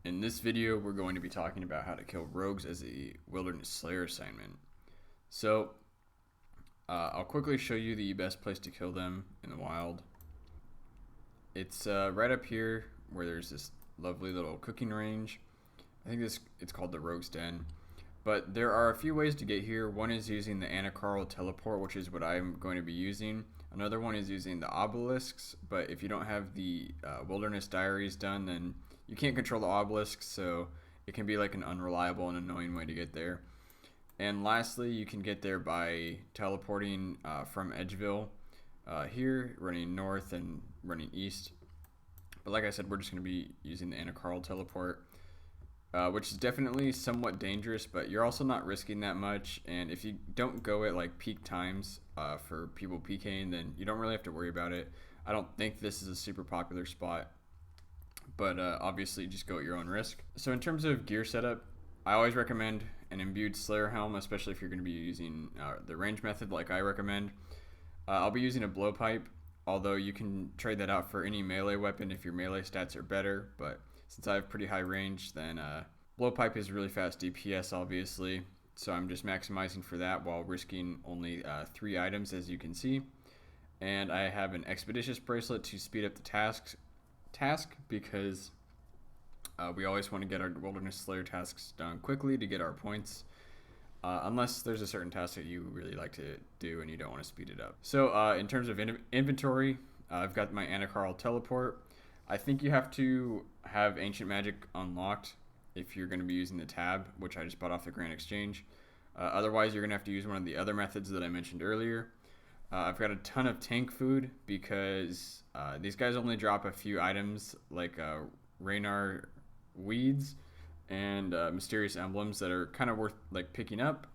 In this video, we're going to be talking about how to kill rogues as a wilderness slayer assignment. So, I'll quickly show you the best place to kill them in the wild. It's right up here where there's this lovely little cooking range. I think it's called the Rogue's Den. But there are a few ways to get here. One is using the Anacarl teleport, which is what I'm going to be using. Another one is using the obelisks, but if you don't have the wilderness diaries done, then you can't control the obelisks, so it can be like an unreliable and annoying way to get there. And lastly, you can get there by teleporting from Edgeville here, running north and running east. But like I said, we're just going to be using the Anacarl teleport, which is definitely somewhat dangerous, but you're also not risking that much. And if you don't go at like peak times for people PKing, then you don't really have to worry about it. I don't think this is a super popular spot, but obviously just go at your own risk. So in terms of gear setup, I always recommend an imbued Slayer helm, especially if you're going to be using the range method like I recommend. I'll be using a blowpipe, although you can trade that out for any melee weapon if your melee stats are better, but since I have pretty high range, then blowpipe is really fast DPS obviously, so I'm just maximizing for that while risking only 3 items, as you can see. And I have an expeditious bracelet to speed up the task because we always want to get our wilderness slayer tasks done quickly to get our points, unless there's a certain task that you really like to do and you don't want to speed it up. So in terms of inventory, I've got my Anacarl teleport. I think you have to have ancient magic unlocked if you're going to be using the tab, which I just bought off the Grand Exchange. Otherwise, you're going to have to use one of the other methods that I mentioned earlier. I've got a ton of tank food because these guys only drop a few items like Raynar weeds and mysterious emblems that are kind of worth like picking up.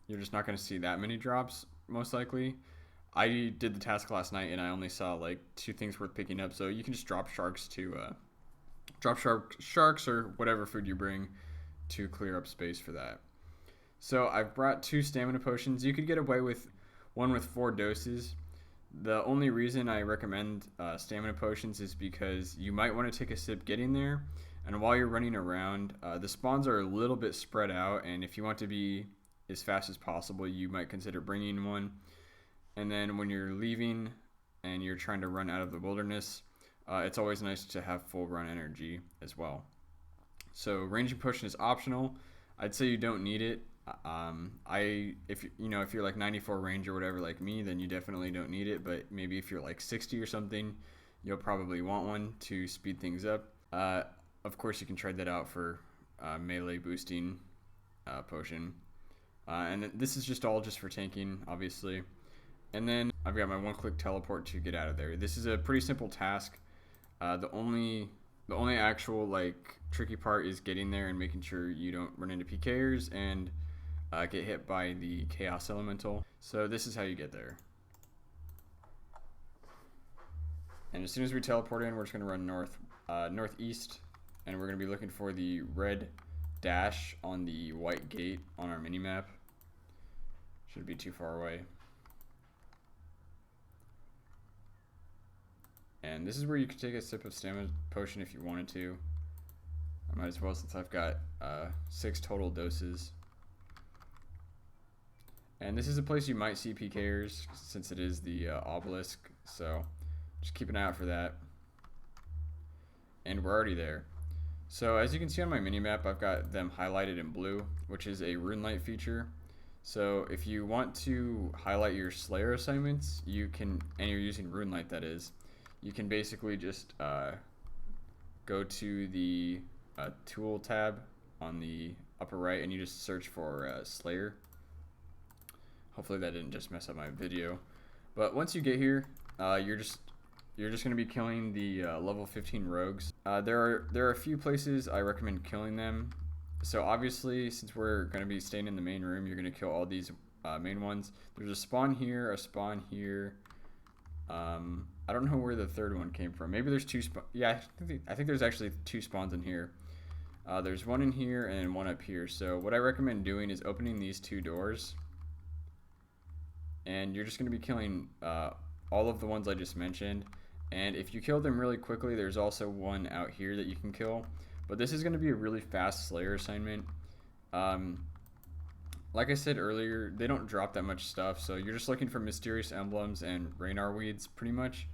You're just not going to see that many drops most likely. I did the task last night and I only saw like 2 things worth picking up, so you can just drop sharks or whatever food you bring to clear up space for that. So I've brought 2 stamina potions. You could get away with one with 4 doses. The only reason I recommend stamina potions is because you might want to take a sip getting there, and while you're running around, the spawns are a little bit spread out, and if you want to be as fast as possible, you might consider bringing one. And then when you're leaving and you're trying to run out of the wilderness, it's always nice to have full run energy as well. So ranging potion is optional. I'd say you don't need it. If you're like 94 range or whatever like me, then you definitely don't need it, but maybe if you're like 60 or something, you'll probably want one to speed things up. Of course you can trade that out for melee boosting potion, and this is just all just for tanking obviously. And then I've got my one-click teleport to get out of there. This is a pretty simple task. The only actual like tricky part is getting there and making sure you don't run into PKers and get hit by the Chaos Elemental. So this is how you get there. And as soon as we teleport in, we're just going to run northeast, and we're going to be looking for the red dash on the white gate on our minimap. Shouldn't be too far away. And this is where you could take a sip of stamina potion if you wanted to. I might as well, since I've got 6 total doses. And this is a place you might see PKers since it is the obelisk, so just keep an eye out for that. And we're already there. So as you can see on my minimap, I've got them highlighted in blue, which is a rune light feature. So if you want to highlight your Slayer assignments, you can, and you're using rune light that is, you can basically just go to the tool tab on the upper right and you just search for Slayer. Hopefully that didn't just mess up my video. But once you get here, you're just going to be killing the level 15 rogues. There are a few places I recommend killing them. So obviously, since we're going to be staying in the main room, you're going to kill all these main ones. There's a spawn here, a spawn here. I don't know where the third one came from. Maybe there's 2 spawns. Yeah, I think there's actually 2 spawns in here. There's one in here and one up here. So what I recommend doing is opening these 2 doors. And you're just going to be killing all of the ones I just mentioned. And if you kill them really quickly, there's also one out here that you can kill. But this is going to be a really fast Slayer assignment. Like I said earlier, they don't drop that much stuff, so you're just looking for mysterious emblems and Raynar weeds, pretty much.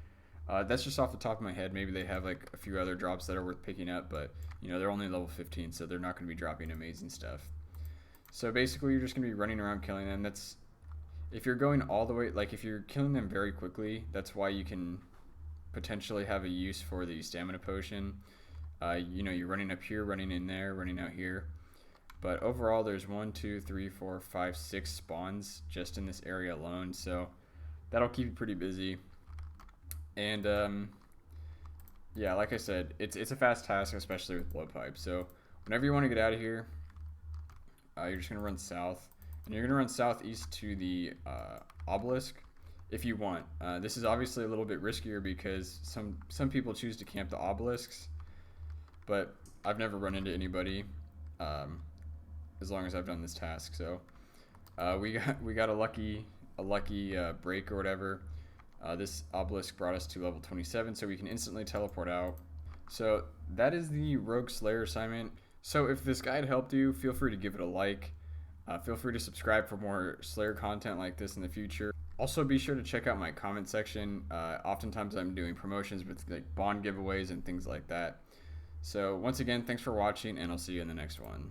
That's just off the top of my head. Maybe they have like a few other drops that are worth picking up, but you know, they're only level 15, so they're not going to be dropping amazing stuff. So basically, you're just going to be running around killing them. That's if you're going all the way, like if you're killing them very quickly, that's why you can potentially have a use for the stamina potion. You know, you're running up here, running in there, running out here. But overall, there's 1, 2, 3, 4, 5, 6 spawns just in this area alone, so that'll keep you pretty busy. And yeah, like I said, it's a fast task, especially with blowpipe. So whenever you want to get out of here, you're just gonna run south, and you're gonna run southeast to the obelisk if you want. This is obviously a little bit riskier because some people choose to camp the obelisks, but I've never run into anybody as long as I've done this task. So we got a lucky break or whatever. This obelisk brought us to level 27, so we can instantly teleport out. So that is the Rogue Slayer assignment. So if this guide helped you, feel free to give it a like. Feel free to subscribe for more Slayer content like this in the future. Also, be sure to check out my comment section. Oftentimes I'm doing promotions with like bond giveaways and things like that. So once again, thanks for watching, and I'll see you in the next one.